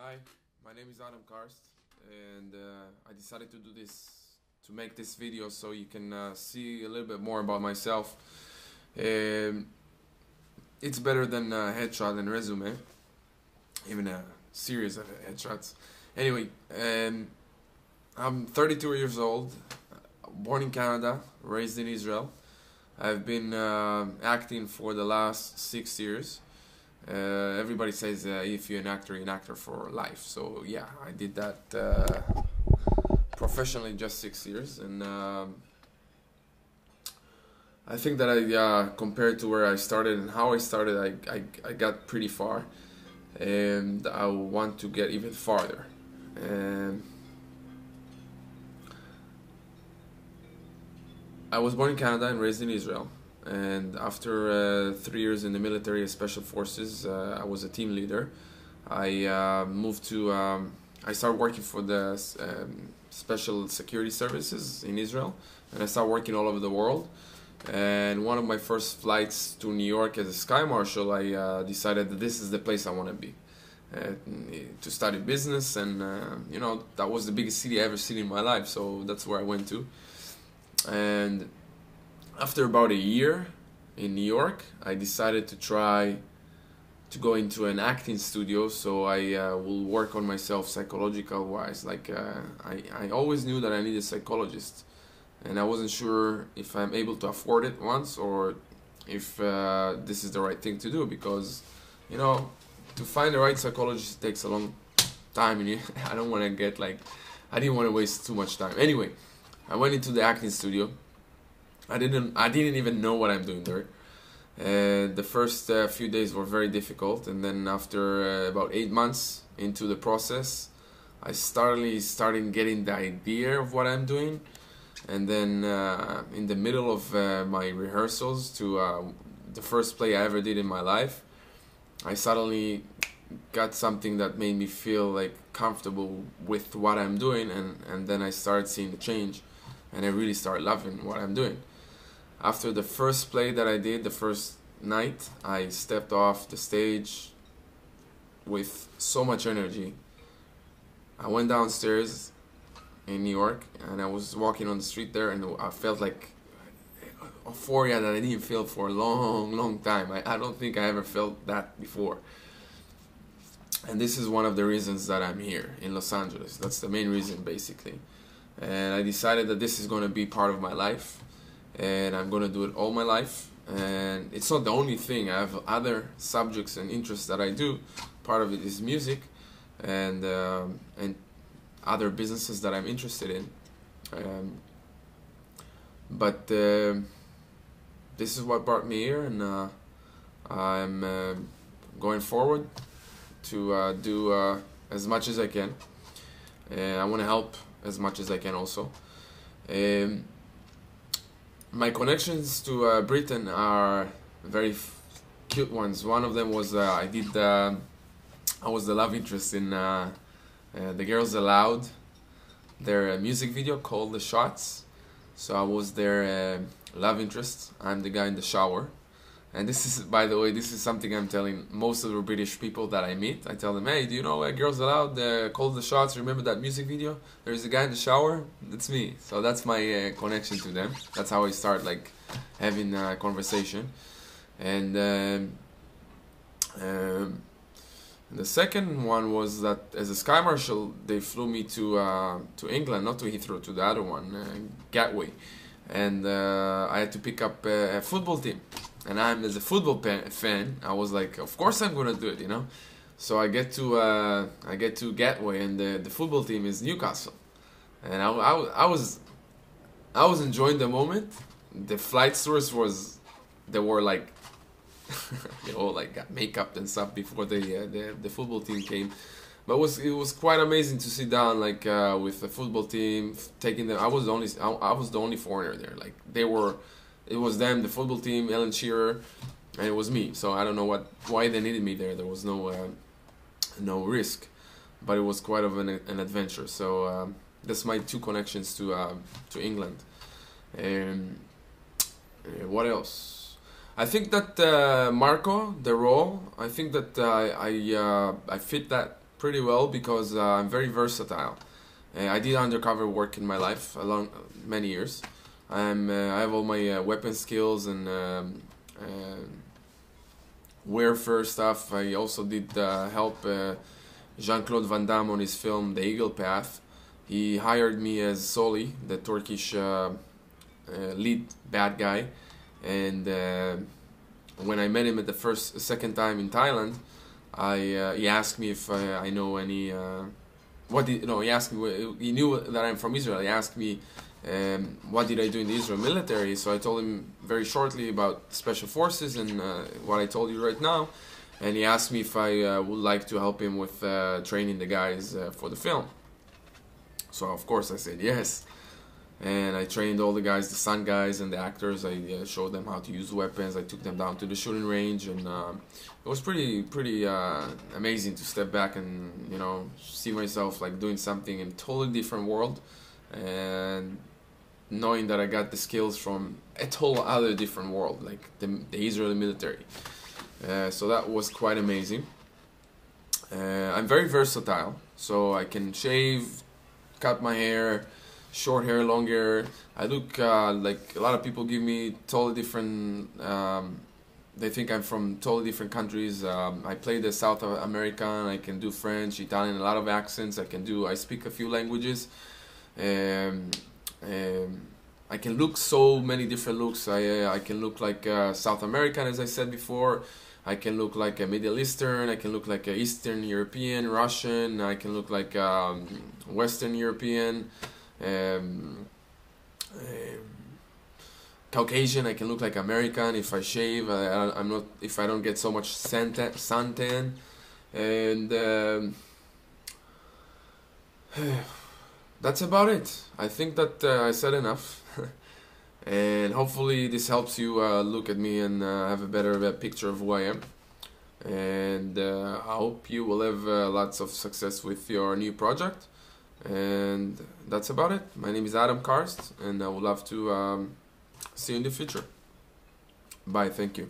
Hi, my name is Adam Karst, and I decided to do this to make this video so you can see a little bit more about myself. Um, it's better than a headshot and resume, even a series of headshots. Anyway, I'm 32 years old, born in Canada, raised in Israel. I've been acting for the last 6 years. Everybody says if you're an actor for life. So yeah, I did that professionally just 6 years, and I think that compared to where I started and how I started, I got pretty far, and I want to get even farther. And I was born in Canada and raised in Israel. And after 3 years in the military special forces, I was a team leader. I moved to, I started working for the special security services in Israel, and I started working all over the world. And one of my first flights to New York as a sky marshal, I decided that this is the place I want to be, to study business. And you know, that was the biggest city I ever seen in my life, so that's where I went to. And after about a year in New York, I decided to try to go into an acting studio, so I will work on myself psychological wise. Like I always knew that I needed a psychologist, and I wasn't sure if I'm able to afford it once, or if this is the right thing to do, because you know, to find the right psychologist takes a long time, and I don't want to get like, I didn't want to waste too much time. Anyway, I went into the acting studio. I didn't even know what I'm doing there. The first few days were very difficult, and then after about 8 months into the process, I started getting the idea of what I'm doing. And then in the middle of my rehearsals to the first play I ever did in my life, I suddenly got something that made me feel like comfortable with what I'm doing, and then I started seeing the change, and I really started loving what I'm doing. After the first play that I did, the first night, I stepped off the stage with so much energy. I went downstairs in New York, and I was walking on the street there, and I felt like euphoria that I didn't feel for a long time. I don't think I ever felt that before. And this is one of the reasons that I'm here in Los Angeles. That's the main reason, basically. And I decided that this is going to be part of my life, and I'm going to do it all my life. And it's not the only thing. I have other subjects and interests that I do. Part of it is music, and other businesses that I'm interested in. But this is what brought me here, and I'm going forward to do as much as I can. And I want to help as much as I can also. My connections to Britain are very cute ones. One of them was I was the love interest in The Girls Aloud, their music video called The Shots. So I was their love interest. I'm the guy in the shower. And this is, by the way, this is something I'm telling most of the British people that I meet. I tell them, hey, do you know Girls Aloud, called The Shots? Remember that music video? There's a guy in the shower. That's me. So that's my connection to them. That's how I start like having a conversation. And the second one was that as a sky marshal, they flew me to England, not to Heathrow, to the other one, Gatwick. And I had to pick up a football team. And as a football fan, I was like, of course I'm gonna do it, you know. So I get to Gatwick, and the football team is Newcastle, and I was enjoying the moment. The flight stewardess they were like they all like got makeup and stuff before the football team came. But it was quite amazing to sit down like with the football team, taking them. I was the only foreigner there. Like it was them, the football team, Ellen Shearer, and it was me. So I don't know why they needed me there. There was no risk, but it was quite of an adventure. So that's my two connections to England. And what else? I think that Marco, the role, I think that I fit that pretty well because I'm very versatile. I did undercover work in my life along many years. I have all my weapon skills and warfare stuff. I also did help Jean-Claude Van Damme on his film The Eagle Path. He hired me as Soli, the Turkish lead bad guy, and when I met him at the second time in Thailand, he asked me if I know any. He asked me. He knew that I'm from Israel. He asked me what did I do in the Israel military. So I told him very shortly about special forces and what I told you right now, and he asked me if I would like to help him with training the guys for the film. So of course I said yes, and I trained all the guys, the stunt guys and the actors. I showed them how to use weapons. I took them down to the shooting range, and it was pretty amazing to step back and see myself like doing something in a totally different world, and knowing that I got the skills from a total other different world, like the Israeli military. So that was quite amazing. I'm very versatile, so I can shave, cut my hair, short hair, long hair. I look like a lot of people give me totally different. They think I'm from totally different countries. I play the South American. I can do French, Italian, a lot of accents. I speak a few languages. I can look so many different looks. I can look like South American, as I said before. I can look like a Middle Eastern. I can look like a Eastern European, Russian. I can look like Western European, Caucasian. I can look like American if I shave. I'm not, if I don't get so much suntan, and that's about it. I think that I said enough. And hopefully this helps you look at me and have a better picture of who I am. And I hope you will have lots of success with your new project. And that's about it. My name is Adam Karst, and I would love to see you in the future. Bye, thank you.